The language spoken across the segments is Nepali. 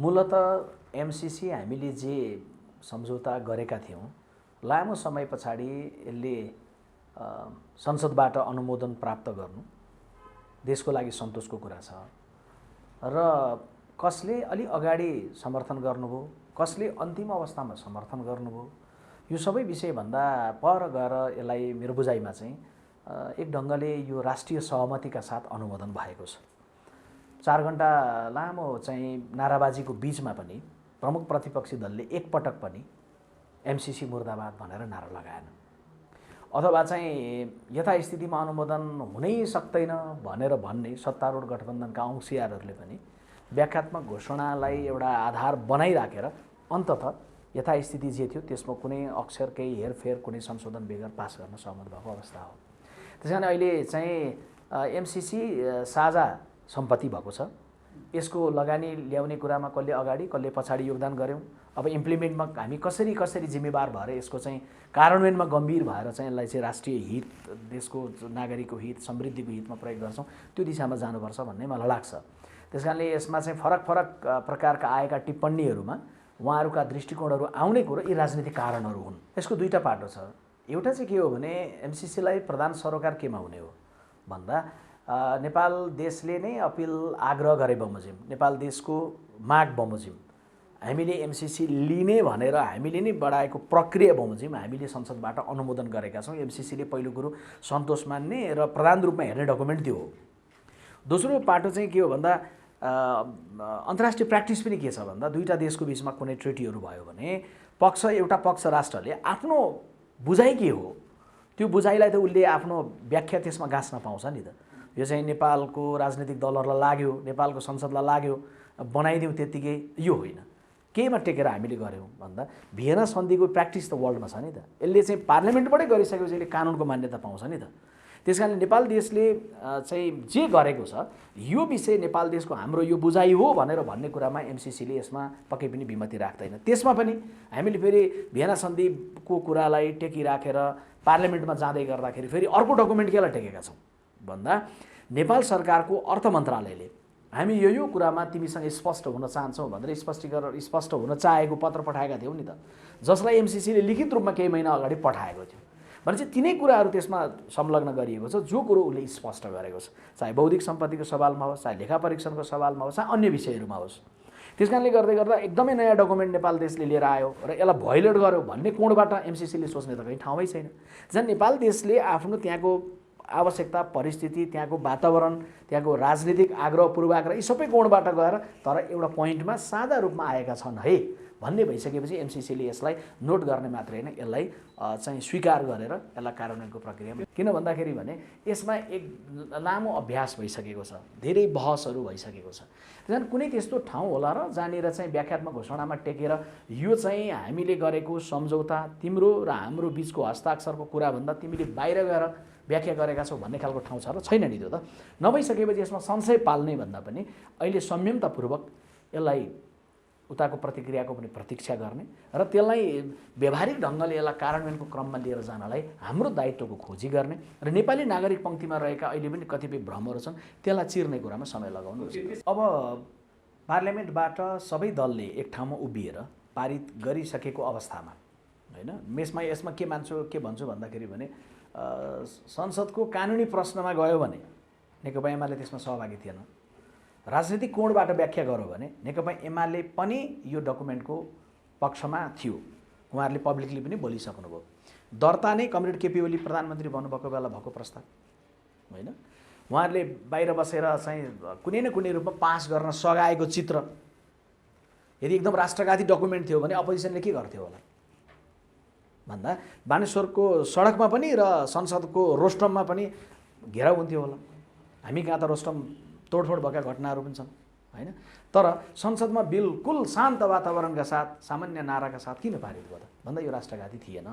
मूलतः एमसीसी हामीले जे सम्झौता गरेका थियौँ लामो समय पछाडि यसले संसदबाट अनुमोदन प्राप्त गर्नु देशको लागि सन्तोषको कुरा छ र कसले अलि अगाडि समर्थन गर्नुभयो कसले अन्तिम अवस्थामा समर्थन गर्नुभयो यो सबै विषयभन्दा पर गएर यसलाई मेरो बुझाइमा चाहिँ एक ढङ्गले यो राष्ट्रिय सहमतिका साथ अनुमोदन भएको छ। 4 घण्टा लामो चाहिँ नाराबाजीको बीचमा पनि प्रमुख प्रतिपक्षी दलले एकपटक पनि एमसीसी मुर्दाबाद भनेर नारा लगाएन अथवा चाहिँ यथास्थितिमा अनुमोदन हुनै सक्दैन भनेर भन्ने सत्तारूढ गठबन्धनका अंशियारहरूले पनि व्याख्यात्मक घोषणालाई एउटा आधार बनाइराखेर अन्ततः यथास्थिति जे थियो त्यसमा कुनै अक्षर केही हेरफेर कुनै संशोधन बेगर पास गर्न सहमत भएको अवस्था हो। त्यसैले अहिले चाहिँ एमसीसी साझा सम्पत्ति भएको छ। यसको लगानी ल्याउने कुरामा कसले अगाडि कसले पछाडि योगदान गर्यौं अब इम्प्लिमेन्टमा हामी कसरी जिम्मेवार भएर यसको चाहिँ कार्यान्वयनमा गम्भीर भएर चाहिँ यसलाई चाहिँ राष्ट्रिय हित देशको नागरिकको हित समृद्धिको हितमा प्रयोग गर्छौं त्यो दिशामा जानुपर्छ भन्ने मलाई लाग्छ। त्यसकारणले यसमा चाहिँ फरक प्रकारका आएका टिप्पणीहरूमा उहाँहरूका दृष्टिकोणहरू आउने कुरो यी राजनीतिक कारणहरू हुन्। यसको दुईटा पाटो छ। एउटा चाहिँ के हो भने एमसीसीलाई प्रधान सरोकार केमा हुने हो भन्दा नेपाल देशले नै अपिल आग्रह गरे बमोजिम नेपाल देशको माग बमोजिम हामीले एमसीसी लिने भनेर हामीले नै बढाएको प्रक्रिया बमोजिम हामीले संसदबाट अनुमोदन गरेका छौं। एमसीसीले पहिलो कुरो सन्तोष मान्ने र प्रधान रूपमा हेर्ने डकुमेन्ट त्यो हो। दोस्रो पाटो चाहिँ के हो भन्दा अन्तर्राष्ट्रिय प्र्याक्टिस पनि के छ भन्दा दुईटा देशको बीचमा कुनै ट्रिटीहरू भयो भने एउटा पक्ष राष्ट्रले आफ्नो बुझाइ के हो त्यो बुझाइलाई त उसले आफ्नो व्याख्या त्यसमा गाँच्न पाउँछ नि त। यो चाहिँ नेपालको राजनीतिक दलहरूलाई लाग्यो नेपालको संसदलाई लाग्यो बनाइदिउँ त्यतिकै यो होइन। केमा टेकेर हामीले गर्यौं भन्दा भियना सन्धिको प्र्याक्टिस त वर्ल्डमा छ नि त। यसले चाहिँ पार्लियामेन्टबाटै गरिसकेपछि यसले कानुनको मान्यता पाउँछ नि त। त्यसकारणले नेपाल देशले चाहिँ जे गरेको छ यो विषय नेपाल देशको हाम्रो यो बुझाइ हो भनेर भन्ने कुरामा एमसीसीले यसमा पक्कै पनि विमति राख्दैन। त्यसमा पनि हामीले फेरि भियना सन्धिको कुरालाई टेकिराखेर पार्लियामेन्टमा जाँदै गर्दाखेरि फेरि अर्को डकुमेन्ट केलाई टेकेका छौं भन्दा नेपाल सरकारको अर्थ मन्त्रालयले हामी यो कुरामा तिमीसँग स्पष्ट हुन चाहन्छौं भनेर स्पष्ट हुन चाहेको पत्र पठाएका थियौ नि त जसलाई एमसीसीले लिखित रूपमा केही महिना अगाडि पठाएको थियो भनेपछि तिनै कुराहरू त्यसमा संलग्न गरिएको छ जो कुरो उसले स्पष्ट गरेको छ चाहे बौद्धिक सम्पत्तिको सवालमा होस् चाहे लेखा परीक्षणको सवालमा होस् चाहे अन्य विषयहरूमा होस्। त्यसकारणले गर्दा एकदमै नयाँ डकुमेन्ट नेपाल देशले लिएर आयो र यसलाई भयोलेट गर्यो भन्ने कोणबाट एमसीसीले सोच्ने त कहीँ ठाउँमै छैन। झन् नेपाल देशले आफ्नो त्यहाँको आवश्यकता परिस्थिति त्यहाँको वातावरण त्यहाँको राजनीतिक आग्रह पूर्वाग्रह यी सबै कोणबाट गएर तर एउटा पोइन्टमा सादा रूपमा आएका छन् है भन्ने भइसकेपछि एमसीसीले यसलाई नोट गर्ने मात्र हैन यसलाई चाहिँ स्वीकार गरेर यसलाई कार्यान्वयनको प्रक्रियामा किन भन्दाखेरि भने यसमा एक लामो अभ्यास भइसकेको छ धेरै बहसहरू भइसकेको छ। त्यसैले कुनै त्यस्तो ठाउँ होला र जहाँनिर चाहिँ व्याख्यात्मक घोषणामा टेकेर यो चाहिँ हामीले गरेको सम्झौता तिम्रो र हाम्रो बीचको हस्ताक्षरको कुरा भन्दा तिमीले बाहिर गएर व्याख्या गरेका छौ भन्ने खालको ठाउँ छ र छैन नि त्यो त। नभइसकेपछि यसमा संशय पाल्ने भन्दा पनि अहिले संयमतापूर्वक यसलाई उताको प्रतिक्रियाको पनि प्रतीक्षा गर्ने र त्यसलाई व्यवहारिक ढङ्गले यसलाई कार्यान्वयनको क्रममा लिएर जानलाई हाम्रो दायित्वको खोजी गर्ने र नेपाली नागरिक पंक्तिमा रहेका अहिले पनि कतिपय भ्रमहरू छन् त्यसलाई चिर्ने कुरामा समय लगाउनु उचित। अब पार्लियामेन्टबाट सबै दलले एक ठाउँमा उभिएर पारित गरिसकेको अवस्थामा हैन यसमा के मान्छु के भन्छु भन्दाखेरि भने संसदको कानुनी प्रश्नमा गयो भने नेकपा एमाले त्यसमा सहभागी थिएन। राजनीतिक कोणबाट व्याख्या गर्यो भने नेकपा एमाले पनि यो डकुमेन्टको पक्षमा थियो। उहाँहरूले पब्लिकली पनि बोलिसक्नुभयो। दर्ता नै कमरेड केपी ओली प्रधानमन्त्री बन्नुभएको बेला भएको प्रस्ताव हैन उहाँहरूले बाहिर बसेर चाहिँ कुनै न कुनै रूपमा पास गर्न सघाएको चित्र यदि एकदम राष्ट्रघाती डकुमेन्ट थियो भने अपोजिसनले के गर्थ्यो होला भन्दा बानेश्वरको सडकमा पनि र संसदको रोस्टममा पनि घेराउ हुन्थ्यो होला। हामी कहाँ त रोस्टम तोडफोड भएका घटनाहरू पनि छन् हैन तर संसदमा बिल्कुल शान्त वातावरणका साथ सामान्य नाराका साथ किन पारित भयो भन्दा यो राष्ट्रघाती थिएन।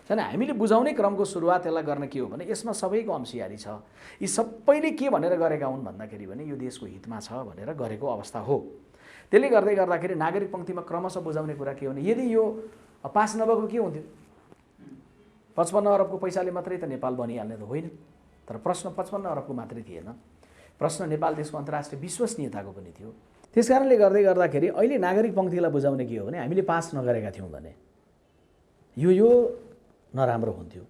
छैन हामीले बुझाउने क्रमको सुरुवात यसलाई गर्न के हो भने यसमा सबैको अंशियारी छ। यी सबैले के भनेर गरेका हुन् भन्दाखेरि भने यो देशको हितमा छ भनेर गरेको अवस्था हो। त्यसले गर्दाखेरि नागरिक पंक्तिमा क्रमशः बुझाउने कुरा के हो भने यदि यो पास नभएको के हुन्थ्यो 55 अरबको पैसाले मात्रै त नेपाल बनिहाल्ने त होइन। तर प्रश्न 55 अरबको मात्रै थिएन। प्रश्न नेपाल देशको अन्तर्राष्ट्रिय विश्वसनीयताको पनि थियो। त्यस कारणले गर्दाखेरि अहिले नागरिक पङ्क्तिलाई बुझाउने के हो भने हामीले पास नगरेका थियौँ भने यो नराम्रो हुन्थ्यो,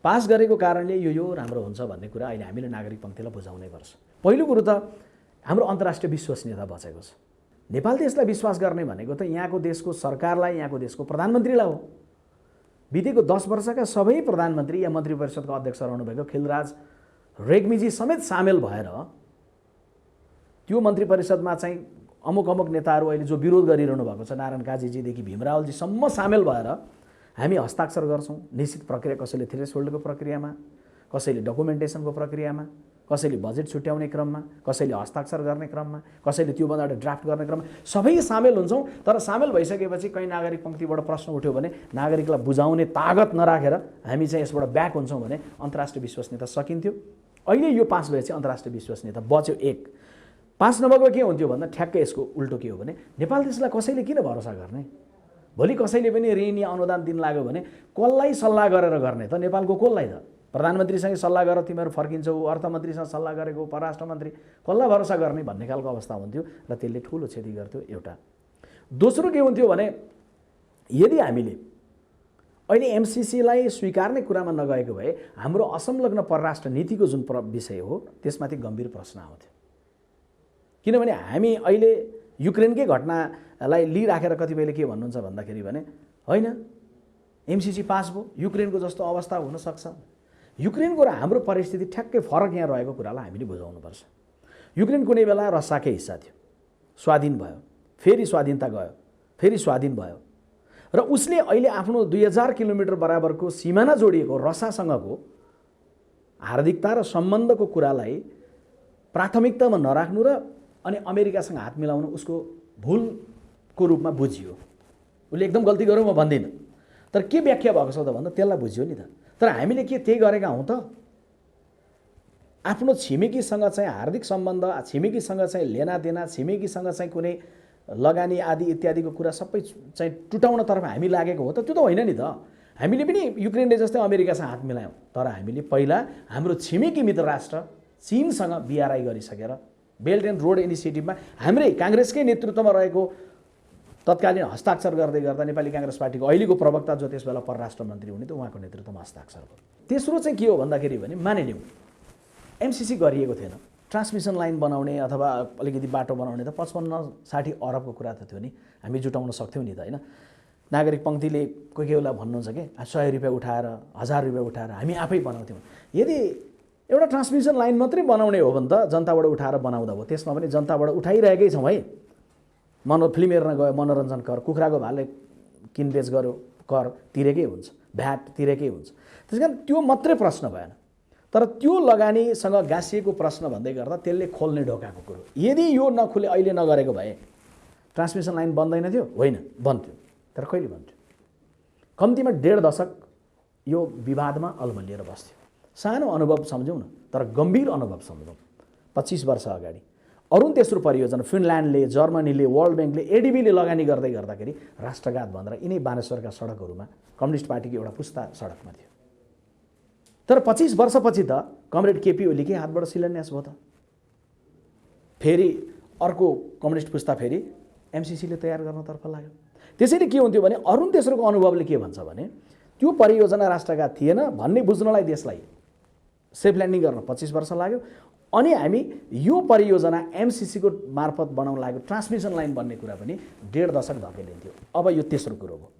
पास गरेको कारणले यो राम्रो हुन्छ भन्ने कुरा अहिले हामीले नागरिक पङ्क्तिलाई बुझाउनै पर्छ। पहिलो कुरो त हाम्रो अन्तर्राष्ट्रिय विश्वसनीयता बचेको छ। नेपाल देशलाई विश्वास गर्ने भनेको त यहाँको देशको सरकारलाई, यहाँको देशको प्रधानमन्त्रीलाई हो। बितेको 10 वर्षका सबै प्रधानमन्त्री या मन्त्री परिषदको अध्यक्ष रहनुभएको खिलराज रेग्मीजी समेत सामेल भएर त्यो मन्त्री परिषदमा चाहिँ अमुक नेताहरू अहिले जो विरोध गरिरहनु भएको छ, नारायण काजीजीदेखि भीमरावलजीसम्म सामेल भएर हामी हस्ताक्षर गर्छौँ। निश्चित प्रक्रिया, कसैले थ्रेसहोल्डको प्रक्रियामा, कसैले डकुमेन्टेसनको प्रक्रियामा, कसैले बजेट छुट्याउने क्रममा, कसैले हस्ताक्षर गर्ने क्रममा, कसैले त्योभन्दा ड्राफ्ट गर्ने क्रममा सबै सामेल हुन्छौँ। तर सामेल भइसकेपछि कहीँ नागरिक पङ्क्तिबाट प्रश्न उठ्यो भने नागरिकलाई बुझाउने तागत नराखेर हामी चाहिँ यसबाट ब्याक हुन्छौँ भने अन्तर्राष्ट्रिय विश्वसनीयता सकिन्थ्यो। अहिले यो पास भएपछि अन्तर्राष्ट्रिय विश्वसनीयता बच्यो। एक पास नभएको के हुन्थ्यो भन्दा ठ्याक्कै यसको उल्टो के हो भने नेपाल देशलाई कसैले किन भरोसा गर्ने? भोलि कसैले पनि ऋण या अनुदान दिन लाग्यो भने कसलाई सल्लाह गरेर गर्ने त? नेपालको कसलाई त? प्रधानमन्त्रीसँग सल्लाह गरेर तिमीहरू फर्किन्छौ, अर्थमन्त्रीसँग सल्लाह गरेको, परराष्ट्र मन्त्री, कसलाई भरोसा गर्ने भन्ने खालको अवस्था हुन्थ्यो र त्यसले ठुलो क्षति गर्थ्यो। एउटा दोस्रो के हुन्थ्यो भने यदि हामीले अहिले एमसिसीलाई स्वीकार्ने कुरामा नगएको भए हाम्रो असंलग्न परराष्ट्र नीतिको जुन विषय हो त्यसमाथि गम्भीर प्रश्न आउँथ्यो। किनभने हामी अहिले युक्रेनकै घटनालाई लिइराखेर कतिपयले के भन्नुहुन्छ भन्दाखेरि भने होइन एमसिसी पास भयो, युक्रेनको जस्तो अवस्था हुनसक्छ। युक्रेनको र हाम्रो परिस्थिति ठ्याक्कै फरक यहाँ रहेको कुरालाई हामीले बुझाउनुपर्छ। युक्रेन कुनै बेला रसियाकै हिस्सा थियो, स्वाधीन भयो, फेरि स्वाधीनता गयो, फेरि स्वाधीन भयो र उसले अहिले आफ्नो 2000 किलोमिटर बराबरको सिमाना जोडिएको रसियासँगको हार्दिकता र सम्बन्धको कुरालाई प्राथमिकतामा नराख्नु र अनि अमेरिकासँग हात मिलाउनु उसको भुलको रूपमा बुझियो। उसले एकदम गल्ती गरौँ म भन्दिनँ, तर के व्याख्या भएको छ त भन्दा त्यसलाई बुझ्यो नि त। तर हामीले के त्यही गरेका हौँ त? आफ्नो छिमेकीसँग चाहिँ हार्दिक सम्बन्ध, छिमेकीसँग चाहिँ लेनादेना, छिमेकीसँग चाहिँ कुनै लगानी आदि इत्यादिको कुरा सबै चाहिँ टुटाउनतर्फ हामी लागेको हो त? त्यो त होइन नि त। हामीले पनि युक्रेनले जस्तै अमेरिकासँग हात मिलायौँ, तर हामीले पहिला हाम्रो छिमेकी मित्र राष्ट्र चीनसँग बिआरआई गरिसकेर बेल्ट एन्ड रोड इनिसिएटिभमा हाम्रै काङ्ग्रेसकै नेतृत्वमा रहेको तत्कालीन हस्ताक्षर गर्दै गर्दा नेपाली काङ्ग्रेस पार्टीको अहिलेको प्रवक्ता जो त्यस बेला परराष्ट्र मन्त्री हुने त उहाँको नेतृत्वमा हस्ताक्षर भयो। तेस्रो चाहिँ के हो भन्दाखेरि भने मानिलिउँ एमसिसी गरिएको थिएन, ट्रान्समिसन लाइन बनाउने अथवा अलिकति बाटो बनाउने त 55-60 अरबको कुरा त थियो नि, हामी जुटाउन सक्थ्यौँ नि त होइन। नागरिक पङ्क्तिले कोही बेला भन्नुहुन्छ कि 100 रुपियाँ उठाएर 1000 रुपियाँ उठाएर हामी आफै बनाउँथ्यौँ। यदि एउटा ट्रान्समिसन लाइन मात्रै बनाउने हो भने त जनताबाट उठाएर बनाउँदा हो, त्यसमा पनि जनताबाट उठाइरहेकै छौँ है। फिल्म हेर्न गयो मनोरञ्जन कर, कुखुराको भाले किनबेच गर्यो कर तिरेकै हुन्छ, भ्याट तिरेकै हुन्छ। त्यस कारण त्यो मात्रै प्रश्न भएन, तर त्यो लगानीसँग गाँसिएको प्रश्न भन्दै गर्दा त्यसले खोल्ने ढोकाको कुरो। यदि यो नखुले अहिले नगरेको भए ट्रान्समिसन लाइन बन्दैन थियो? होइन, बन्थ्यो, तर कहिले बन्थ्यो? कम्तीमा 1.5 दशक यो विवादमा अल्मलिएर बस्थ्यो। सानो अनुभव सम्झौँ न, तर गम्भीर अनुभव सम्झौँ। 25 वर्ष अगाडि अरुण तेस्रो परियोजना फिनल्यान्डले, जर्मनीले, वर्ल्ड ब्याङ्कले, एडिबीले लगानी गर्दै गर्दाखेरि राष्ट्रघात भनेर यिनै बानेश्वरका सडकहरूमा कम्युनिस्ट पार्टीको एउटा पुस्ता सडकमा थियो। तर 25 वर्षपछि त कमरेड केपी ओलीकै हातबाट शिलान्यास भयो त। फेरि अर्को कम्युनिस्ट पुस्ता फेरि एमसिसीले तयार गर्नतर्फ लाग्यो। त्यसैले के हुन्थ्यो भने अरुण तेस्रोको अनुभवले के भन्छ भने त्यो परियोजना राष्ट्रघात थिएन भन्ने बुझ्नलाई देशलाई सेफ ल्यान्डिङ गर्न 25 वर्ष लाग्यो। अनि हामी यो परियोजना एमसिसीको मार्फत बनाउन लाग्यो, ट्रान्समिसन लाइन बन्ने कुरा पनि 1.5 दशक धकेलिन्थ्यो। अब यो तेस्रो कुरो भयो।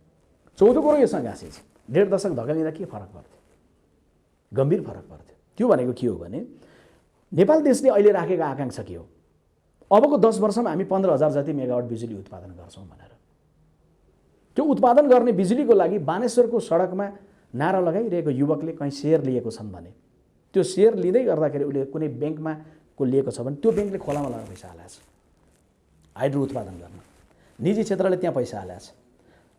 चौथो कुरो योसँग गाँसिन्छ। 1.5 दशक धकेलिँदा के फरक पर्थ्यो? गम्भीर फरक पर्थ्यो। त्यो भनेको के हो भने नेपाल देशले अहिले राखेको आकाङ्क्षा के हो? अबको 10 वर्षमा हामी 15,000 जति मेगावाट बिजुली उत्पादन गर्छौँ भनेर। त्यो उत्पादन गर्ने बिजुलीको लागि बानेश्वरको सडकमा नारा लगाइरहेको युवकले कहीँ सेयर लिएको छन् भने त्यो सेयर लिँदै गर्दाखेरि उसले कुनै ब्याङ्कमा को लिएको छ भने त्यो ब्याङ्कले खोलामा लगाएर पैसा हालेछ हाइड्रो उत्पादन गर्न। निजी क्षेत्रले त्यहाँ पैसा हालेछ।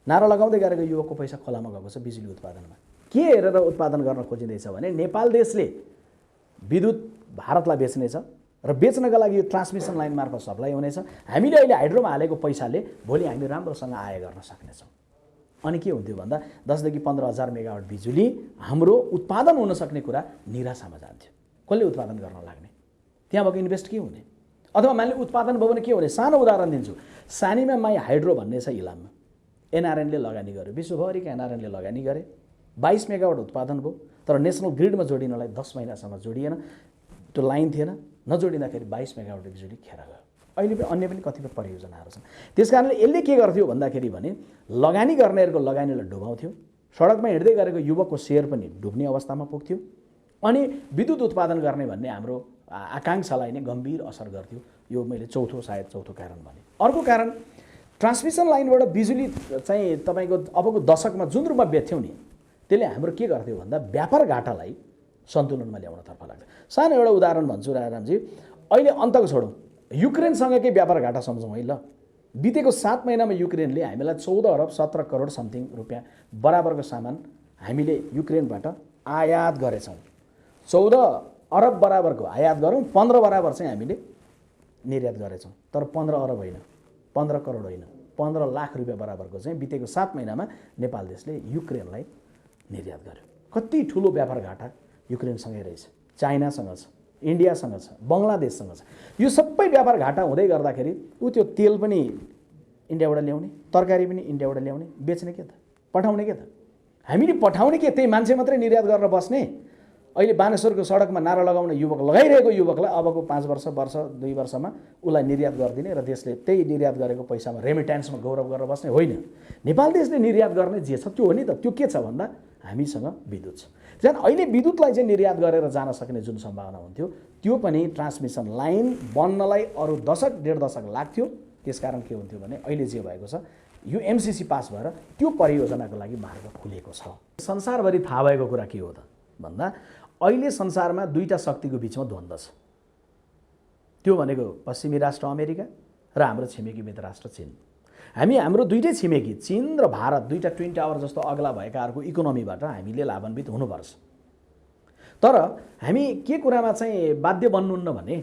नारा लगाउँदै गरेको युवकको पैसा खोलामा गएको छ बिजुली उत्पादनमा। के हेरेर उत्पादन गर्न खोजिँदैछ भने नेपाल देशले विद्युत भारतलाई बेच्नेछ र बेच्नका लागि यो ट्रान्समिसन लाइन मार्फत सप्लाई हुनेछ। हामीले अहिले हाइड्रोमा हालेको पैसाले भोलि हामी राम्रोसँग आय गर्न सक्नेछौँ। अनि के हुन्थ्यो भन्दा 10 देखि 15,000 मेगावाट बिजुली हाम्रो उत्पादन हुन सक्ने कुरा निराशामा जान्थ्यो। कसले उत्पादन गर्न लाग्ने? त्यहाँ भएको इन्भेस्ट के हुने? अथवा मानिले उत्पादन भयो भने के हो भने सानो उदाहरण दिन्छु। सानीमा माई हाइड्रो भन्ने छ इलाममा, एनआरएनले लगानी गर्यो, विश्वभरिका एनआरएनले लगानी गरे, 22 मेगावाट उत्पादन भयो। तर नेसनल ग्रिडमा जोडिनलाई 10 महिनासम्म जोडिएन, त्यो लाइन थिएन, नजोडिँदाखेरि 22 मेगावाट बिजुली खेर गयो। अहिले पनि अन्य पनि कतिपय परियोजनाहरू छन्। त्यसकारणले यसले के गर्थ्यो भन्दाखेरि भने लगानी गर्नेहरूको लगानीलाई डुबाउँथ्यो, सडकमा हिँड्दै गरेको युवकको सेयर पनि डुब्ने अवस्थामा पुग्थ्यो, अनि विद्युत उत्पादन गर्ने भन्ने हाम्रो आकाङ्क्षालाई नै गम्भीर असर गर्थ्यो। यो मैले सायद चौथो कारण भने। अर्को कारण, ट्रान्समिसन लाइनबाट बिजुली चाहिँ तपाईँको अबको दशकमा जुन रूपमा बेच्थ्यौँ नि, त्यसले हाम्रो के गर्थ्यो भन्दा व्यापार घाटालाई सन्तुलनमा ल्याउनतर्फ लाग्छ। सानो एउटा उदाहरण भन्छु राजारामजी, अहिले अन्तको छोडौँ, युक्रेनसँगकै व्यापार घाटा सम्झौँ है ल। बितेको 7 महिनामा युक्रेनले हामीलाई 14 अरब 17 करोड समथिङ रुपियाँ बराबरको सामान हामीले युक्रेनबाट आयात गरेछौँ। 14 अरब बराबरको आयात गरौँ, 15 बराबर चाहिँ हामीले निर्यात गरेछौँ। तर 15 अरब होइन, 15 करोड होइन, 15 लाख रुपियाँ बराबरको चाहिँ बितेको 7 महिनामा नेपाल देशले युक्रेनलाई निर्यात गर्यो। कति ठुलो व्यापार घाटा युक्रेनसँगै रहेछ, चाइनासँग छ, इन्डियासँग छ, बङ्गलादेशसँग छ। यो सबै व्यापार घाटा हुँदै गर्दाखेरि त्यो तेल पनि इन्डियाबाट ल्याउने, तरकारी पनि इन्डियाबाट ल्याउने, बेच्ने के त, पठाउने के त, हामीले पठाउने के, त्यही मान्छे मात्रै निर्यात गरेर बस्ने। अहिले बानेश्वरको सडकमा नारा लगाउने युवक लगाइरहेको युवकलाई अबको 5 वर्ष 2 वर्षमा उसलाई निर्यात गरिदिने र देशले त्यही निर्यात गरेको पैसामा रेमिट्यान्समा गौरव गरेर बस्ने होइन। नेपाल देशले निर्यात गर्ने जे छ त्यो हो नि त। त्यो के छ भन्दा हामीसँग विद्युत छ। झन् अहिले विद्युतलाई चाहिँ निर्यात गरेर जान सक्ने जुन सम्भावना हुन्थ्यो त्यो पनि ट्रान्समिसन लाइन बन्नलाई अरू दशक 1.5 दशक लाग्थ्यो। त्यसकारण के हुन्थ्यो भने अहिले जे भएको छ यो एमसिसी पास भएर त्यो परियोजनाको लागि मार्ग खुलेको छ। संसारभरि थाहा भएको कुरा के हो त भन्दा अहिले संसारमा दुईटा शक्तिको बिचमा द्वन्द्व छ। त्यो भनेको पश्चिमी राष्ट्र अमेरिका र हाम्रो छिमेकी मित्र राष्ट्र चीन। हाम्रो दुईटै छिमेकी चीन र भारत दुईटा ट्विन टावर जस्तो अग्ला भएकाहरूको इकोनोमीबाट हामीले लाभान्वित हुनुपर्छ। तर हामी के कुरामा चाहिँ बाध्य बन्नुहुन्न भने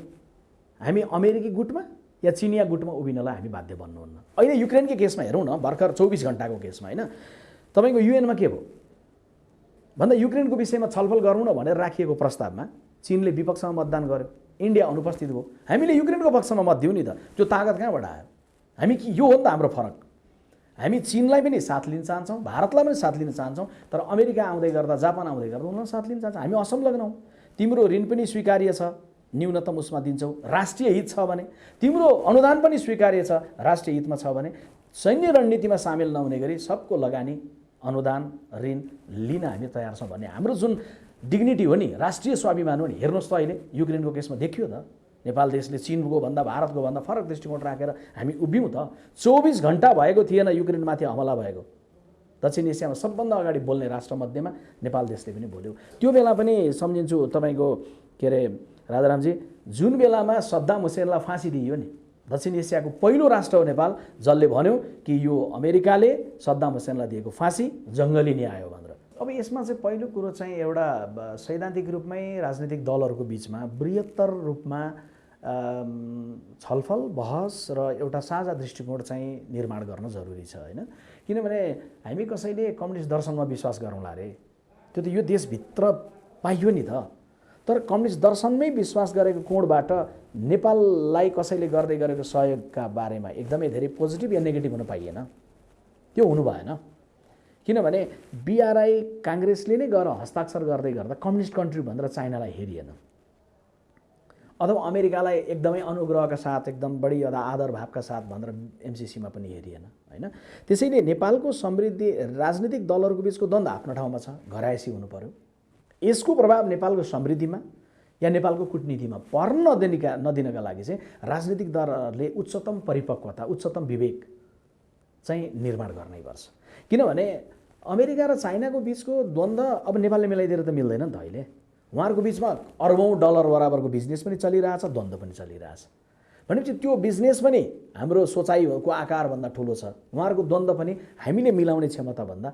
हामी अमेरिकी गुटमा या चिनिया गुटमा उभिनलाई हामी बाध्य बन्नुहुन्न। अहिले युक्रेनको केसमा हेरौँ न, भर्खर 24 घण्टाको केसमा होइन, तपाईँको युएनमा के भयो भन्दा युक्रेनको विषयमा छलफल गरौँ न भनेर राखिएको प्रस्तावमा चीनले विपक्षमा मतदान गर्यो, इन्डिया अनुपस्थित भयो। हामीले युक्रेनको पक्षमा मत दिउँ नि त, त्यो तागत कहाँबाट आयो? हामी यो हो नि त हाम्रो फरक। हामी चीनलाई पनि साथ लिन चाहन्छौँ, भारतलाई पनि साथ लिन चाहन्छौँ, तर अमेरिका आउँदै गर्दा, जापान आउँदै गर्दा उनीहरूलाई साथ लिन चाहन्छौँ। हामी असंलग्न हौँ। तिम्रो ऋण पनि स्वीकार्य छ, न्यूनतम उसमा दिन्छौ, राष्ट्रिय हित छ भने, तिम्रो अनुदान पनि स्वीकार्य छ, राष्ट्रिय हितमा छ भने, सैन्य रणनीतिमा सामेल नहुने गरी सबको लगानी, अनुदान, ऋण लिन हामी तयार छौँ भन्ने हाम्रो जुन डिग्निटी हो नि, राष्ट्रिय स्वाभिमान हो नि। हेर्नुहोस् त अहिले युक्रेनको केसमा देखियो त, नेपाल देशले चीनको भन्दा भारतको भन्दा फरक दृष्टिकोण राखेर हामी उभियौँ त। 24 घण्टा भएको थिएन युक्रेनमाथि हमला भएको। दक्षिण एसियामा सबभन्दा अगाडि बोल्ने राष्ट्रमध्येमा नेपाल देशले पनि बोल्यो। त्यो बेला पनि सम्झिन्छु तपाईँको के अरे राजारामजी, जुन बेलामा सद्दाम हुसेनलाई फाँसी दिइयो नि, दक्षिण एसियाको पहिलो राष्ट्र हो नेपाल जसले भन्यो कि यो अमेरिकाले सद्दाम हुसेनलाई दिएको फाँसी जङ्गली न्याय हो भनेर। अब यसमा चाहिँ पहिलो कुरो चाहिँ एउटा सैद्धान्तिक रूपमै राजनीतिक दलहरूको बिचमा बृहत्तर रूपमा छलफल, बहस र एउटा साझा दृष्टिकोण चाहिँ निर्माण गर्न जरुरी छ होइन। किनभने हामी कसैले कम्युनिस्ट दर्शनमा विश्वास गरौँला अरे, त्यो त यो देशभित्र पाइयो नि त। तर कम्युनिस्ट दर्शनमै विश्वास गरेको कोणबाट नेपाललाई कसैले गर्दै गरेको सहयोगका बारेमा एकदमै धेरै पोजिटिभ या नेगेटिभ हुन पाइएन, त्यो हुनु भएन। किनभने बिआरआई काङ्ग्रेसले नै गएर हस्ताक्षर गर्दै गर्दा कम्युनिस्ट कन्ट्री भनेर चाइनालाई हेरिएन, अथवा अमेरिकालाई एकदमै अनुग्रहका साथ एकदम बढी आदर भावका साथ भनेर एमसिसीमा पनि हेरिएन होइन। त्यसैले नेपालको समृद्धि राजनीतिक दलहरूको बिचको द्वन्द्व आफ्नो ठाउँमा छ, घरायसी हुनु पर्यो। यसको प्रभाव नेपालको समृद्धिमा या नेपालको कूटनीतिमा पर्न नदिनका लागि चाहिँ राजनीतिक दलहरूले उच्चतम परिपक्वता, उच्चतम विवेक चाहिँ निर्माण गर्नै पर्छ। किनभने अमेरिका र चाइनाको बिचको द्वन्द्व अब नेपालले मिलाइदिएर त मिल्दैन नि त। अहिले उहाँहरूको बिचमा अरबौं डलर बराबरको बिजनेस पनि चलिरहेछ, द्वन्द्व पनि चलिरहेछ भनेपछि त्यो बिजनेस पनि हाम्रो सोचाइको आकारभन्दा ठुलो छ, उहाँहरूको द्वन्द्व पनि हामीले मिलाउने क्षमताभन्दा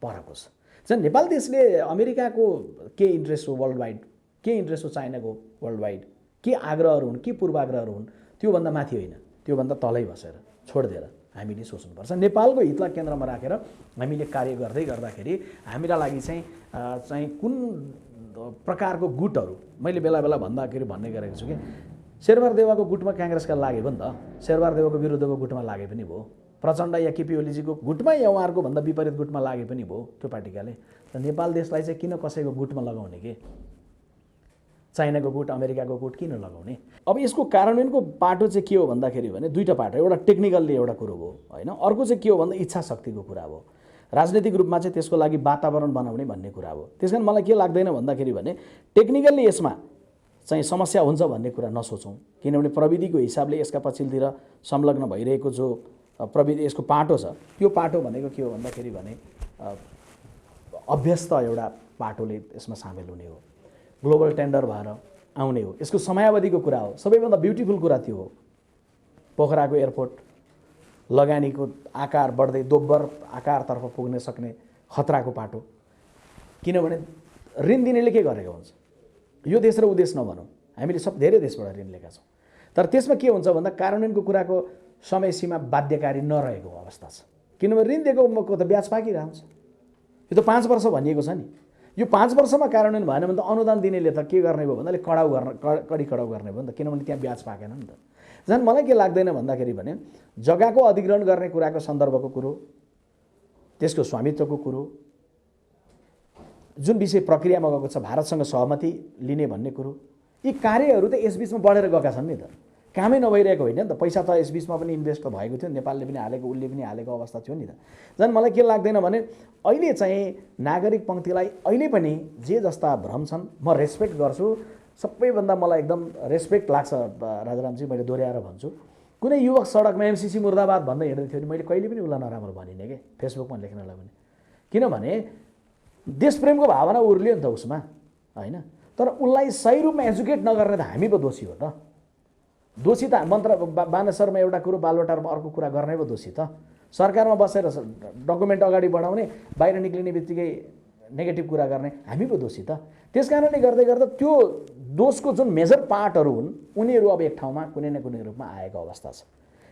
परको छ। झन् नेपाल देशले अमेरिकाको के इन्ट्रेस्ट हो वर्ल्ड वाइड, के इन्ट्रेस्ट हो चाइनाको वर्ल्ड वाइड, के आग्रहहरू हुन्, के पूर्वाग्रहहरू हुन्, त्योभन्दा माथि होइन, त्योभन्दा तलै बसेर छोडिदिएर हामीले सोच्नुपर्छ। नेपालको हितलाई केन्द्रमा राखेर हामीले कार्य गर्दै गर्दाखेरि हामीका लागि चाहिँ कुन प्रकारको गुटहरू, मैले बेला बेला भन्दाखेरि भन्ने गरेको छु कि शेरबहादुर देउवाको गुटमा काङ्ग्रेसका लागे पनि त, शेरबहादुर देउवाको विरुद्धको गुटमा लागे पनि भयो, प्रचण्ड या केपी ओलीजीको गुटमा या उहाँहरूको भन्दा विपरीत गुटमा लागे पनि भयो त्यो पार्टीकाले। त नेपाल देशलाई चाहिँ किन कसैको गुटमा लगाउने के? चाइनाको गुट, अमेरिकाको गुट किन लगाउने? अब यसको कार्यान्वयनको पाटो चाहिँ के हो भन्दाखेरि भने दुईवटा पाटो, एउटा टेक्निकल्ली एउटा कुरो हो होइन, अर्को चाहिँ के हो भन्दा इच्छा शक्तिको कुरा हो। राजनीतिक रूपमा चाहिँ त्यसको लागि वातावरण बनाउने भन्ने कुरा हो। त्यस कारण मलाई के लाग्दैन भन्दाखेरि भने टेक्निकल्ली यसमा चाहिँ समस्या हुन्छ भन्ने कुरा नसोचौँ, किनभने प्रविधिको हिसाबले यसका पछिल्लोतिर संलग्न भइरहेको जो प्रविधि यसको पाटो छ, त्यो पाटो भनेको के हो भन्दाखेरि भने अभ्यस्त एउटा पाटोले यसमा सामेल हुने हो, ग्लोबल टेन्डर भएर आउने हो। यसको समयावधिको कुरा हो। सबैभन्दा ब्युटिफुल कुरा त्यो हो, पोखराको एयरपोर्ट लगानीको आकार बढ्दै दोब्बर आकारतर्फ पुग्न सक्ने खतराको पाटो। किनभने ऋण दिनेले के गरेको हुन्छ, यो देश र ऊ देश नभनौँ, हामीले सब धेरै देशबाट ऋण लिएका छौँ, तर त्यसमा के हुन्छ भन्दा कार्यान्वयनको कुराको समय सीमा बाध्यकारी नरहेको अवस्था छ। किनभने ऋण दिएको त ब्याज पाकिरहन्छ। यो त 5 वर्ष भनिएको छ नि, यो 5 वर्षमा कार्यान्वयन भएन भने त अनुदान दिनेले त के गर्ने भयो भन्दा कडी कडाउ गर्ने भयो नि त, किनभने त्यहाँ ब्याज पाकेन नि त। झन् मलाई के लाग्दैन भन्दाखेरि भने जग्गाको अधिग्रहण गर्ने कुराको सन्दर्भको कुरो, त्यसको स्वामित्वको कुरो, जुन विषय प्रक्रियामा गएको छ भारतसँग सहमति लिने भन्ने कुरो, यी कार्यहरू त यसबीचमा बढेर गएका छन् नि त, कामै नभइरहेको होइन नि त। पैसा त यसबीचमा पनि इन्भेस्ट त भएको थियो, नेपालले पनि हालेको, उसले पनि हालेको अवस्था थियो नि त। झन् मलाई के लाग्दैन भने अहिले चाहिँ नागरिक पङ्क्तिलाई अहिले पनि जे जस्ता भ्रम छन्, म रेस्पेक्ट गर्छु, सबैभन्दा मलाई एकदम रेस्पेक्ट लाग्छ राजारामजी, मैले दोहोऱ्याएर भन्छु। कुनै युवक सडकमा एमसीसी मुर्दाबाद भन्दै हिँड्दै थियो भने मैले कहिले पनि उसलाई नराम्रो भनिनँ कि फेसबुकमा लेख्नलाई पनि, किनभने देशप्रेमको भावना उर्लियो नि त उसमा होइन। तर उसलाई सही रूपमा एजुकेट नगर्ने त हामी पो दोषी हो त। दोषी त बानेश्वरमा एउटा कुरो, बालवाटारमा अर्को कुरा गर्ने पो दोषी त। सरकारमा बसेर डकुमेन्ट अगाडि बढाउने, बाहिर निक्लिने बित्तिकै नेगेटिभ कुरा गर्ने हामी पो दोषी त। त्यस कारणले गर्दा त्यो दोषको जुन मेजर पार्टहरू हुन् उनीहरू अब एक ठाउँमा कुनै न कुनै रूपमा आएको अवस्था छ।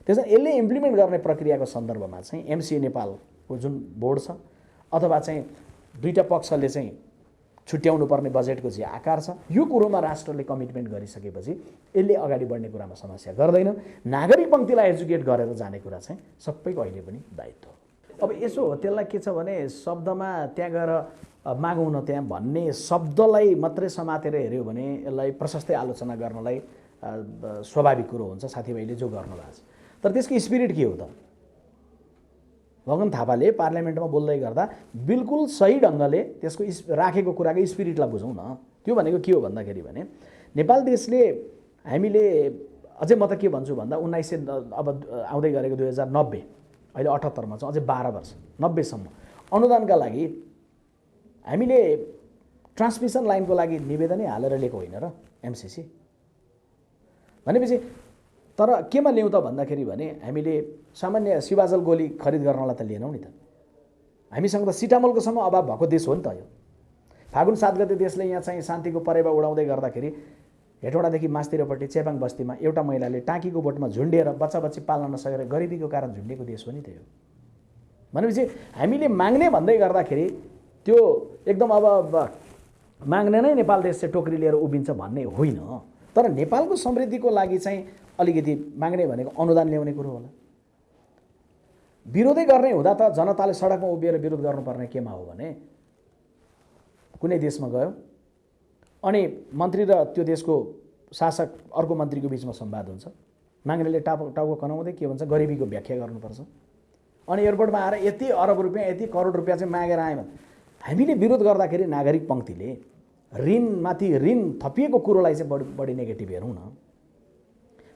त्यसैले यसले इम्प्लिमेन्ट गर्ने प्रक्रियाको सन्दर्भमा चाहिँ एमसिए नेपालको जुन बोर्ड छ अथवा चाहिँ दुईटा पक्षले चाहिँ छुट्याउनु पर्ने बजेटको जे आकार छ, यो कुरोमा राष्ट्रले कमिटमेन्ट गरिसकेपछि यसले अगाडि बढ्ने कुरामा समस्या गर्दैन। नागरिक पङ्क्तिलाई एजुकेट गरेर जाने कुरा चाहिँ सबैको अहिले पनि दायित्व हो। अब यसो हो, त्यसलाई के छ भने शब्दमा त्यहाँ गएर मागौँ न त्यहाँ भन्ने शब्दलाई मात्रै समातेर हेऱ्यो भने यसलाई प्रशस्तै आलोचना गर्नलाई स्वाभाविक कुरो हुन्छ, साथीभाइले जो गर्नुभएको छ। तर त्यसको स्पिरिट के हो त? भगन थापाले पार्लियामेन्टमा बोल्दै गर्दा बिल्कुल सही ढङ्गले त्यसको राखेको कुराको स्पिरिटलाई बुझौँ न। त्यो भनेको के हो भन्दाखेरि भने नेपाल देशले हामीले अझै म त के भन्छु भन्दा 1900 अब आउँदै गरेको 2090 अहिले 78मा छ, अझै 12 वर्ष 90सम्म अनुदानका लागि हामीले ट्रान्समिसन लाइनको लागि निवेदनै हालेर लिएको होइन र एमसिसी भनेपछि। तर केमा ल्याउँ त भन्दाखेरि भने हामीले सामान्य शिवाजल गोली खरिद गर्नलाई त लिएनौँ नि त। हामीसँग त सिटामलकोसम्म अभाव भएको देश हो नि त यो। फागुन 7 गते देशले यहाँ चाहिँ शान्तिको परेवा उडाउँदै गर्दाखेरि हेटौडादेखि मास्तिरपट्टि चेपाङ बस्तीमा एउटा महिलाले टाँकीको बोटमा झुन्डिएर बच्चा बच्ची पाल्न नसकेर गरिबीको कारण झुन्डेको देश हो नि त यो। भनेपछि हामीले माग्ने भन्दै गर्दाखेरि त्यो एकदम अब माग्ने नै नेपाल देश चाहिँ टोकरी लिएर उभिन्छ भन्ने होइन। तर नेपालको समृद्धिको लागि चाहिँ अलिकति माग्ने भनेको अनुदान ल्याउने कुरो होला। विरोधै गर्ने हुँदा त जनताले सडकमा उभिएर विरोध गर्नुपर्ने केमा हो भने कुनै देशमा गयो अनि मन्त्री र त्यो देशको शासक अर्को मन्त्रीको बिचमा संवाद हुन्छ, माग्नेले टाउको कनाउँदै के भन्छ गरिबीको व्याख्या गर्नुपर्छ, अनि एयरपोर्टमा आएर यति अरब रुपियाँ यति करोड रुपियाँ चाहिँ मागेर आएँ भने हामीले विरोध गर्दाखेरि नागरिक पङ्क्तिले ऋणमाथि ऋण थपिएको कुरोलाई चाहिँ बढी नेगेटिभ हेरौँ न।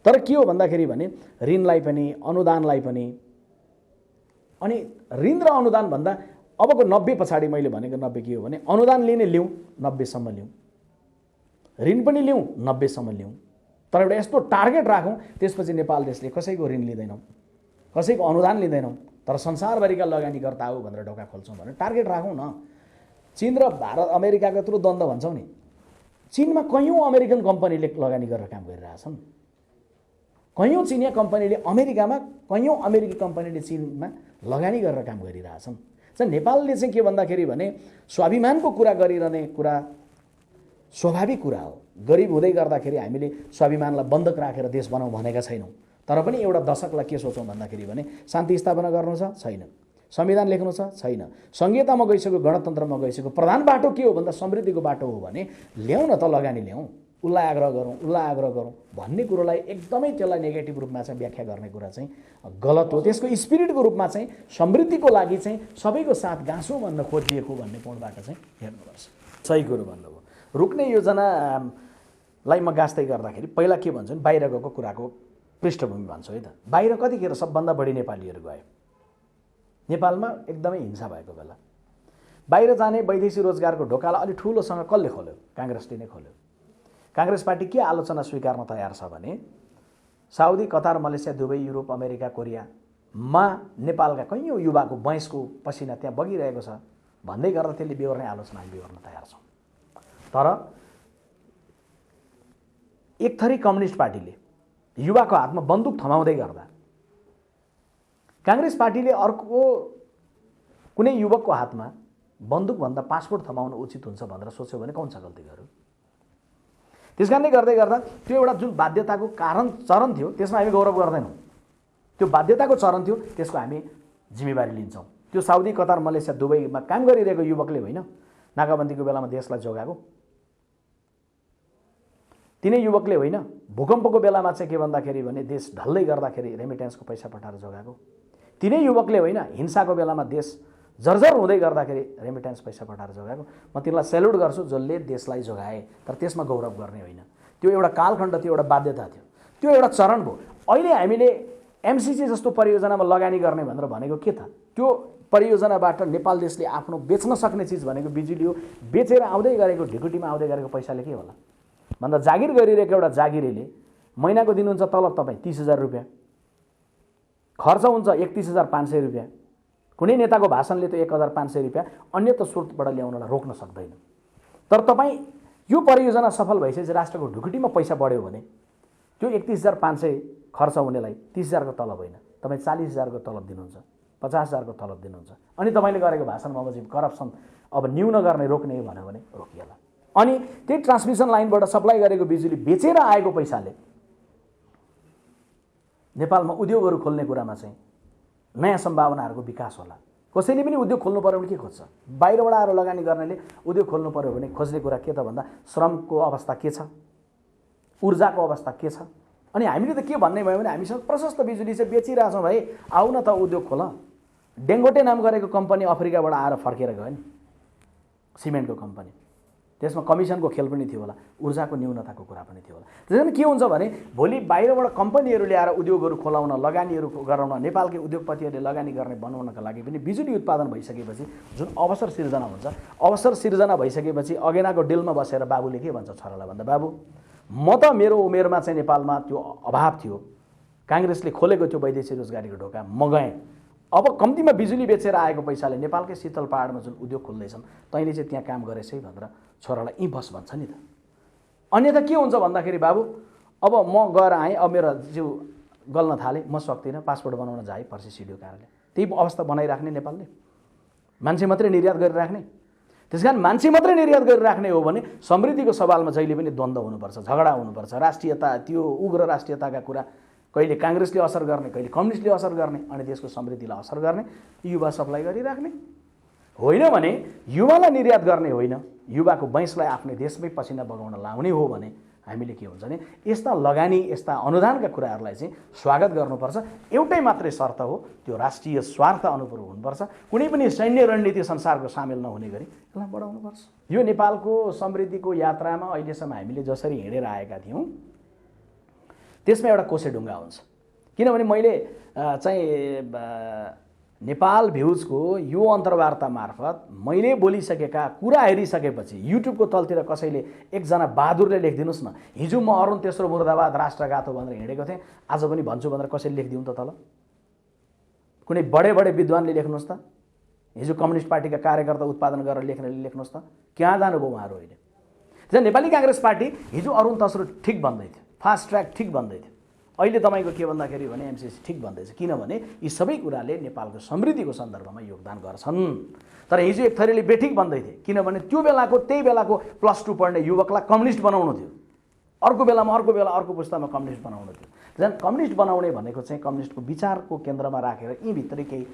तर के हो भन्दाखेरि भने ऋणलाई पनि अनुदानलाई पनि, अनि ऋण र अनुदान भन्दा अबको 90 पछाडि मैले भनेको 90 के हो भने अनुदान लिने लिउँ 90सम्म लिउँ, ऋण पनि लिउँ 90सम्म लिउँ, तर एउटा यस्तो टार्गेट राखौँ त्यसपछि नेपाल देशले कसैको ऋण लिँदैनौँ, कसैको अनुदान लिँदैनौँ, तर संसारभरिका लगानीकर्ता हो भनेर ढोका खोल्छौँ भने टार्गेट राखौँ न। चीन र भारत अमेरिकाको यत्रो द्वन्द्व भन्छौँ नि, चीनमा कयौँ अमेरिकन कम्पनीले लगानी गरेर काम गरिरहेछन्, कयौँ चिनिया कम्पनीले अमेरिकामा, कयौँ अमेरिकी कम्पनीले चीनमा लगानी गरेर काम गरिरहेछन्। चाहिँ नेपालले चाहिँ के भन्दाखेरि भने स्वाभिमानको कुरा गरिरहने कुरा स्वाभाविक कुरा हो। गरिब हुँदै गर्दाखेरि हामीले स्वाभिमानलाई बन्धक राखेर देश बनाउँ भनेका छैनौँ। तर पनि एउटा दशकलाई के सोचौँ भन्दाखेरि भने शान्ति स्थापना गर्नु छ, छैन। संविधान लेख्नु छ, छैन। संहितामा गइसक्यो, गणतन्त्रमा गइसक्यो। प्रधान बाटो के हो भन्दा समृद्धिको बाटो हो भने ल्याउँ न त, लगानी ल्याउँ, उसलाई आग्रह गरौँ भन्ने कुरोलाई एकदमै त्यसलाई नेगेटिभ रूपमा चाहिँ व्याख्या गर्ने कुरा चाहिँ गलत हो। त्यसको स्पिरिटको रूपमा चाहिँ समृद्धिको लागि चाहिँ सबैको साथ गाँसौँ भन्न खोजिएको भन्ने कोणबाट चाहिँ हेर्नुपर्छ। सही कुरो भन्नुभयो। रोक्ने योजनालाई म गाँच्दै गर्दाखेरि पहिला के भन्छ भने बाहिर गएको कुराको पृष्ठभूमि भन्छु है त। बाहिर कतिखेर सबभन्दा बढी नेपालीहरू गए? नेपालमा एकदमै हिंसा भएको बेला। बाहिर जाने वैदेशिक रोजगारको ढोकालाई अलि ठुलोसँग कसले खोल्यो? काङ्ग्रेसले नै खोल्यो। काङ्ग्रेस पार्टी के आलोचना स्वीकार्न तयार छ भने Saudi, Qatar, Malaysia, Dubai, Europe, America, कोरियामा नेपालका कैयौँ युवाको वयसको पसिना त्यहाँ बगिरहेको छ भन्दै गर्दा त्यसले बेहोर्ने आलोचना हामी गर्न तयार छौँ। तर एक थरी कम्युनिस्ट पार्टीले युवाको हातमा बन्दुक थमाउँदै गर्दा काङ्ग्रेस पार्टीले अर्को कुनै युवकको हातमा बन्दुकभन्दा पासपोर्ट थमाउनु उचित हुन्छ भनेर सोच्यो भने कौन छ गल्ती गर्यो? त्यस कारणले गर्दै गर्दा त्यो एउटा जुन बाध्यताको चरण थियो त्यसमा हामी गौरव गर्दैनौँ। त्यो बाध्यताको चरण थियो, त्यसको हामी जिम्मेवारी लिन्छौँ। त्यो साउदी, कतार, मलेसिया, दुबईमा काम गरिरहेको युवकले होइन नाकाबन्दीको बेलामा देशलाई जोगाएको। तिनै युवकले होइन भूकम्पको बेलामा चाहिँ के भन्दाखेरि भने देश ढल्दै गर्दाखेरि रेमिटेन्सको पैसा पठाएर जोगाएको। तिनै युवकले होइन हिंसाको बेलामा देश जर्जर हुँदै गर्दाखेरि रेमिटेन्स पैसा पठाएर जोगाएको। म तिनलाई सेल्युट गर्छु जसले देशलाई जोगाए, तर त्यसमा गौरव गर्ने होइन। त्यो एउटा कालखण्ड थियो, एउटा बाध्यता थियो, त्यो एउटा चरण भयो। अहिले हामीले एमसिसी जस्तो परियोजनामा लगानी गर्ने भनेर भनेको के त? त्यो परियोजनाबाट नेपाल देशले आफ्नो बेच्न सक्ने चिज भनेको बिजुली हो। बेचेर आउँदै गरेको ढिकुटीमा आउँदै गरेको पैसाले के होला भन्दा जागिर गरिरहेको एउटा जागिरेले महिनाको दिनुहुन्छ तलब तपाईँ 30,000 रुपियाँ, खर्च हुन्छ 31,500 रुपियाँ। कुनै नेताको भाषणले त 1,500 रुपियाँ अन्यत्र स्रोतबाट ल्याउनलाई रोक्न सक्दैन। तर तपाईँ यो परियोजना सफल भइसकेपछि राष्ट्रको ढुकुटीमा पैसा बढ्यो भने त्यो 31,500 खर्च हुनेलाई 30,000 को तलब होइन, तपाईँ 40,000 को तलब दिनुहुन्छ, 50,000 को तलब दिनुहुन्छ। अनि तपाईँले गरेको भाषणमा अब करप्सन अब न्यून गर्ने रोक्ने भन्यो भने रोकिएला। अनि त्यही ट्रान्समिसन लाइनबाट सप्लाई गरेको बिजुली बेचेर आएको पैसाले नेपालमा उद्योगहरू खोल्ने कुरामा चाहिँ नयाँ सम्भावनाहरूको विकास होला। कसैले पनि उद्योग खोल्नु पर्यो भने के खोज्छ? बाहिरबाट आएर लगानी गर्नेले उद्योग खोल्नु पर्यो भने खोज्ने कुरा के त भन्दा श्रमको अवस्था के छ, ऊर्जाको अवस्था के छ। अनि हामीले त के भन्ने भयो भने हामीसँग प्रशस्त बिजुली चाहिँ बेचिरहेछौँ भाइ, आऊ न त उद्योग खोल। डेङ्गोटे नाम गरेको कम्पनी अफ्रिकाबाट आएर फर्केर गयो नि, सिमेन्टको कम्पनी। त्यसमा कमिसनको खेल पनि थियो होला, ऊर्जाको न्यूनताको कुरा पनि थियो होला। त्यसैले के हुन्छ भने भोलि बाहिरबाट कम्पनीहरू ल्याएर उद्योगहरू खोलाउन, लगानीहरू गराउन, नेपालकै उद्योगपतिहरूले लगानी गर्ने बनाउनका लागि पनि बिजुली उत्पादन भइसकेपछि जुन अवसर सिर्जना हुन्छ, अवसर सिर्जना भइसकेपछि अगेनाको डिलमा बसेर बाबुले के भन्छ छोरालाई भन्दा, बाबु म त मेरो उमेरमा चाहिँ नेपालमा त्यो अभाव थियो, काङ्ग्रेसले खोलेको थियो वैदेशिक रोजगारीको ढोका, म गएँ। अब कम्तीमा बिजुली बेचेर आएको पैसाले नेपालकै शीतल पहाडमा जुन उद्योग खोल्दैछन् तैँले चाहिँ त्यहाँ काम गरेछ है भनेर छोरालाई यहीँ बस भन्छ नि त। अन्यथा के हुन्छ भन्दाखेरि बाबु अब म गएर आएँ, अब मेरो जिउ गल्न थालेँ, म सक्दिनँ, पासपोर्ट बनाउन जाएँ पर्सि सिडिओ कार्यालय। त्यही अवस्था बनाइराख्ने नेपालले, मान्छे मात्रै निर्यात गरिराख्ने। त्यस कारण मान्छे मात्रै निर्यात गरिराख्ने हो भने समृद्धिको सवालमा जहिले पनि द्वन्द्व हुनुपर्छ, झगडा हुनुपर्छ। राष्ट्रियता, त्यो उग्र राष्ट्रियताका कुरा कहिले काङ्ग्रेसले असर गर्ने, कहिले कम्युनिस्टले असर गर्ने, अनि देशको समृद्धिलाई असर गर्ने, युवा सप्लाई गरिराख्ने होइन भने युवालाई निर्यात गर्ने होइन, युवाको वंशलाई आफ्नै देशमै पसिना बगाउन लाउने हो भने हामीले के हुन्छ भने यस्ता लगानी, यस्ता अनुदानका कुराहरूलाई चाहिँ स्वागत गर्नुपर्छ। एउटै मात्रै शर्त हो, त्यो राष्ट्रिय स्वार्थ अनुरूप हुनुपर्छ। कुनै पनि सैन्य रणनीति संसारको सामेल नहुने गरी यसलाई बढाउनुपर्छ। यो नेपालको समृद्धिको यात्रामा अहिलेसम्म हामीले जसरी हिँडेर आएका थियौँ त्यसमा एउटा कोसेढुङ्गा हुन्छ। किनभने मैले चाहिँ नेपाल भ्युजको यो अन्तर्वार्ता मार्फत मैले बोलिसकेका कुरा हेरिसकेपछि युट्युबको तलतिर कसैले एकजना बहादुरले लेखिदिनुहोस् न, हिजो म अरुण तेस्रो मुर्दाबाद राष्ट्रघात हो भनेर हिँडेको थिएँ, आज पनि भन्छु भनेर कसैले लेखिदिउँ त तल? कुनै बडे विद्वानले लेख्नुहोस् त, हिजो कम्युनिस्ट पार्टीका कार्यकर्ता उत्पादन गरेर लेख्नेले लेख्नुहोस् त, कहाँ जानुभयो उहाँहरू अहिले? त्यसैले नेपाली काङ्ग्रेस पार्टी हिजो अरुण तेस्रो ठिक भन्दै थियो, फास्ट ट्र्याक ठिक भन्दै थियो, अहिले तपाईँको के भन्दाखेरि भने एमसिसी ठिक भन्दैछ। किनभने यी सबै कुराले नेपालको समृद्धिको सन्दर्भमा योगदान गर्छन्। तर हिजो एक थरीले बेठिक भन्दै थिए, किनभने त्यो बेलाको त्यही बेलाको +2 पढ्ने युवकलाई कम्युनिस्ट बनाउनु थियो। अर्को अर्को पुस्तामा कम्युनिस्ट बनाउनु थियो। झन् कम्युनिस्ट बनाउने भनेको चाहिँ कम्युनिस्टको विचारको केन्द्रमा राखेर यहीँभित्रै केही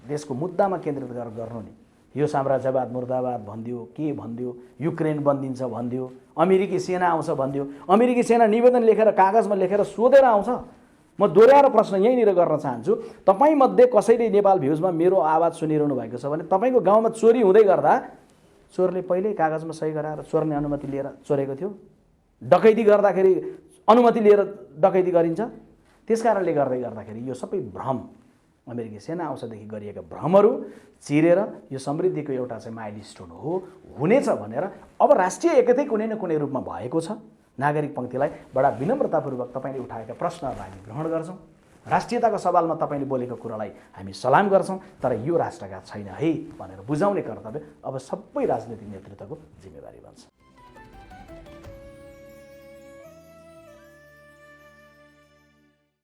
देशको मुद्दामा केन्द्रित गरेर गर्नु नि। यो साम्राज्यवाद मुर्दाबाद भनिदियो, के भनिदियो, युक्रेन बन्दिन्छ भनिदियो, अमेरिकी सेना आउँछ भनिदियो। अमेरिकी सेना निवेदन लेखेर कागजमा लेखेर सोधेर आउँछ। म दोहोऱ्याएर प्रश्न यहीँनिर गर्न चाहन्छु, तपाईँमध्ये कसैले नेपाल भ्युजमा मेरो आवाज सुनिरहनु भएको छ भने तपाईँको गाउँमा चोरी हुँदै गर्दा चोरले पहिल्यै कागजमा सही गराएर चोर्ने अनुमति लिएर चोरेको थियो? डकैती गर्दाखेरि अनुमति लिएर डकैती गरिन्छ? त्यस कारणले गर्दाखेरि यो सबै भ्रम, अमेरिकी सेना आउँछदेखि गरिएका भ्रमहरू चिरेर यो समृद्धिको एउटा चाहिँ माइलस्टोन हुनेछ भनेर अब राष्ट्रिय एकतै कुनै न कुनै रूपमा भएको छ। नागरिक पङ्क्तिलाई बडा विनम्रतापूर्वक तपाईँले उठाएका प्रश्नहरूलाई हामी ग्रहण गर्छौँ। राष्ट्रियताको सवालमा तपाईँले बोलेको कुरालाई हामी सलाम गर्छौँ, तर यो राष्ट्रघात छैन है भनेर बुझाउने कर्तव्य अब सबै राजनीतिक नेतृत्वको जिम्मेवारी बन्छ।